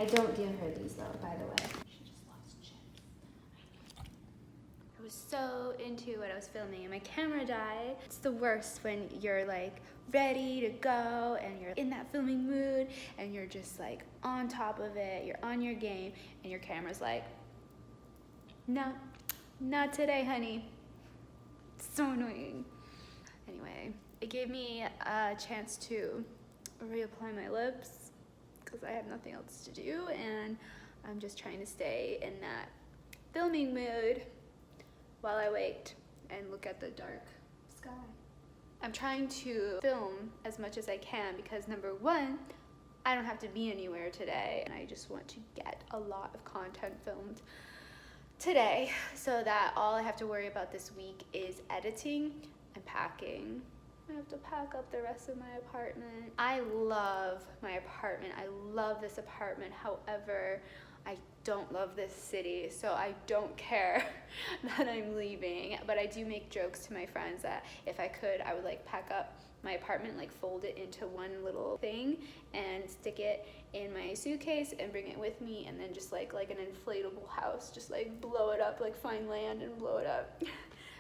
I don't give her these though, by the way. She just loves chips. I was so into what I was filming and my camera died. It's the worst when you're like ready to go and you're in that filming mood and you're just like on top of it, you're on your game, and your camera's like, no, not today, honey. So annoying. Anyway, it gave me a chance to reapply my lips because I have nothing else to do, and I'm just trying to stay in that filming mood while I wait and look at the dark sky. I'm trying to film as much as I can because number one, I don't have to be anywhere today, and I just want to get a lot of content filmed today so that all I have to worry about this week is editing and packing. I have to pack up the rest of my apartment. I love my apartment. I love this apartment. However, I don't love this city, so I don't care that I'm leaving. But I do make jokes to my friends that if I could, I would like pack up my apartment, like fold it into one little thing and stick it in my suitcase and bring it with me, and then just like an inflatable house, just like blow it up, like find land and blow it up.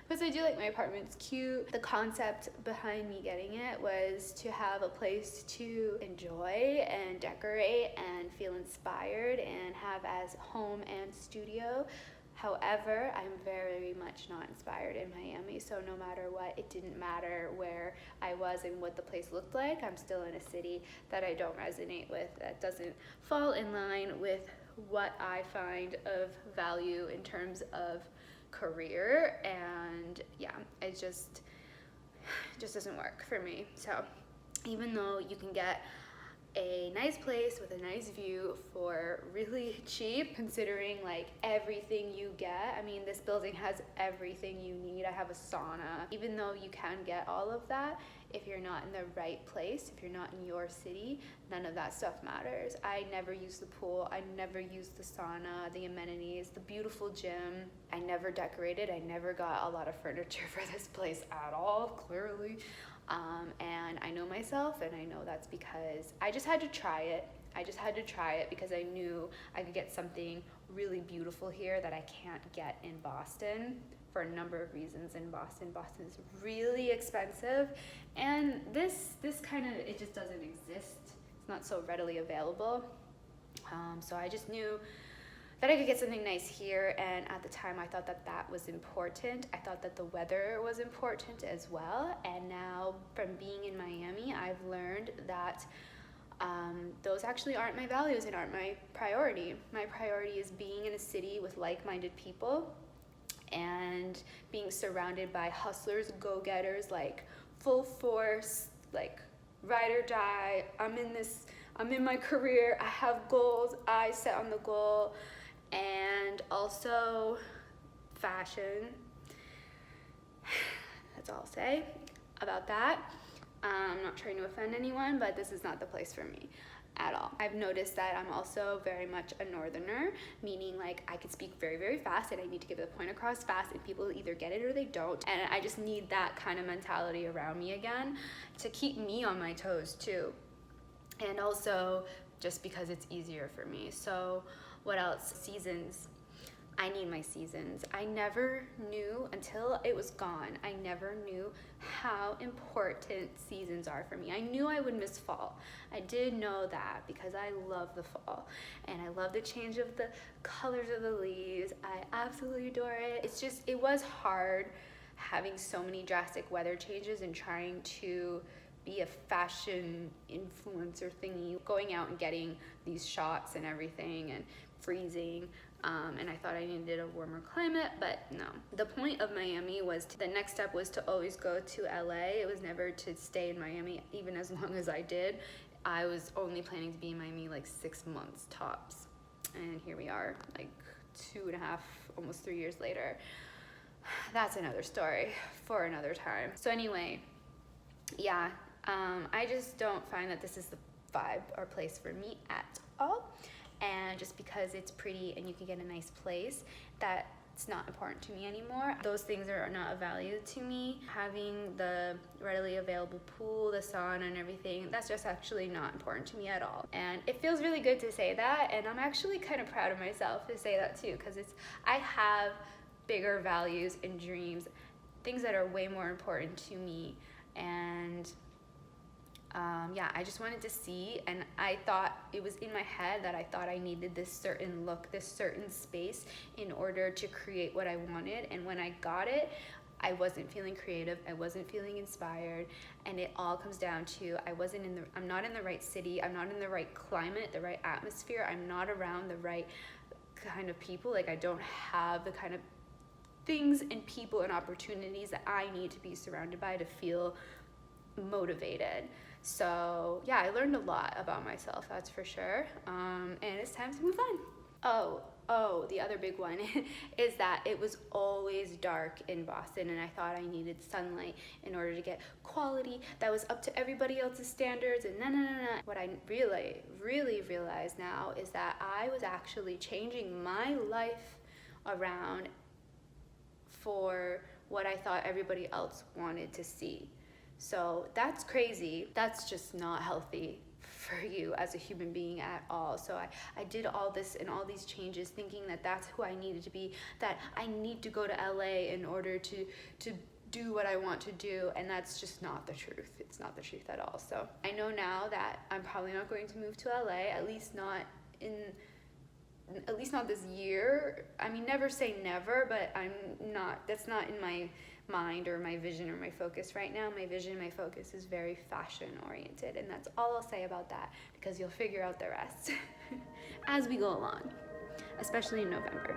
Because I do like my apartment, it's cute. The concept behind me getting it was to have a place to enjoy and decorate and feel inspired and have as home and studio. However, I'm very much not inspired in Miami, so no matter what, it didn't matter where I was and what the place looked like. I'm still in a city that I don't resonate with, that doesn't fall in line with what I find of value in terms of career, and yeah, it just doesn't work for me. So even though you can get a nice place with a nice view for really cheap, considering like everything you get. I mean, this building has everything you need. I have a sauna. Even though you can get all of that, if you're not in the right place, if you're not in your city, none of that stuff matters. I never use the pool. I never use the sauna, the amenities, the beautiful gym. I never decorated. I never got a lot of furniture for this place at all, clearly. And I know myself, and I know that's because I just had to try it. I just had to try it because I knew I could get something really beautiful here that I can't get in Boston for a number of reasons. In Boston is really expensive, and this kind of, it just doesn't exist. It's not so readily available. So I just knew that I could get something nice here, and at the time I thought that that was important. I thought that the weather was important as well, and now from being in Miami, I've learned that those actually aren't my values and aren't my priority. My priority is being in a city with like-minded people and being surrounded by hustlers, go-getters, like full force, like ride or die. I'm in my career, I have goals, I set on the goal. And also fashion. That's all I'll say about that. I'm not trying to offend anyone, but this is not the place for me at all. I've noticed that I'm also very much a northerner, meaning like I can speak very, very fast and I need to get the point across fast, and people either get it or they don't. And I just need that kind of mentality around me again to keep me on my toes too. And also just because it's easier for me. So what else? Seasons. I need my seasons. I never knew until it was gone. I never knew how important seasons are for me. I knew I would miss fall. I did know that because I love the fall and I love the change of the colors of the leaves. I absolutely adore it. It's just, it was hard having so many drastic weather changes and trying to be a fashion influencer thingy, going out and getting these shots and everything and freezing, and I thought I needed a warmer climate, but no. The point of Miami was, the next step was to always go to LA. It was never to stay in Miami even as long as I did. I was only planning to be in Miami like 6 months tops, and here we are, like 2.5, almost 3 years later. That's another story for another time. So anyway, yeah, I just don't find that this is the vibe or place for me at all. And just because it's pretty and you can get a nice place, that it's not important to me anymore. Those things are not of value to me. Having the readily available pool, the sauna and everything, that's just actually not important to me at all. And it feels really good to say that, and I'm actually kind of proud of myself to say that too, because I have bigger values and dreams, things that are way more important to me. And yeah, I just wanted to see, and I thought it was in my head that I thought I needed this certain look, this certain space in order to create what I wanted. And when I got it, I wasn't feeling creative, I wasn't feeling inspired, and it all comes down to I'm not in the right city, I'm not in the right climate, the right atmosphere, I'm not around the right kind of people. Like, I don't have the kind of things and people and opportunities that I need to be surrounded by to feel motivated. So yeah, I learned a lot about myself, that's for sure. And it's time to move on. Oh, the other big one is that it was always dark in Boston, and I thought I needed sunlight in order to get quality that was up to everybody else's standards, and no. What I really realize now is that I was actually changing my life around for what I thought everybody else wanted to see. So that's crazy. That's just not healthy for you as a human being at all. So I did all this and all these changes thinking that that's who I needed to be, that I need to go to LA in order to do what I want to do, and that's just not the truth. It's not the truth at all. So I know now that I'm probably not going to move to LA, at least not this year. I mean, never say never, but that's not in my mind or my vision or my focus right now. My vision, my focus is very fashion oriented, and that's all I'll say about that, because you'll figure out the rest as we go along, especially in November.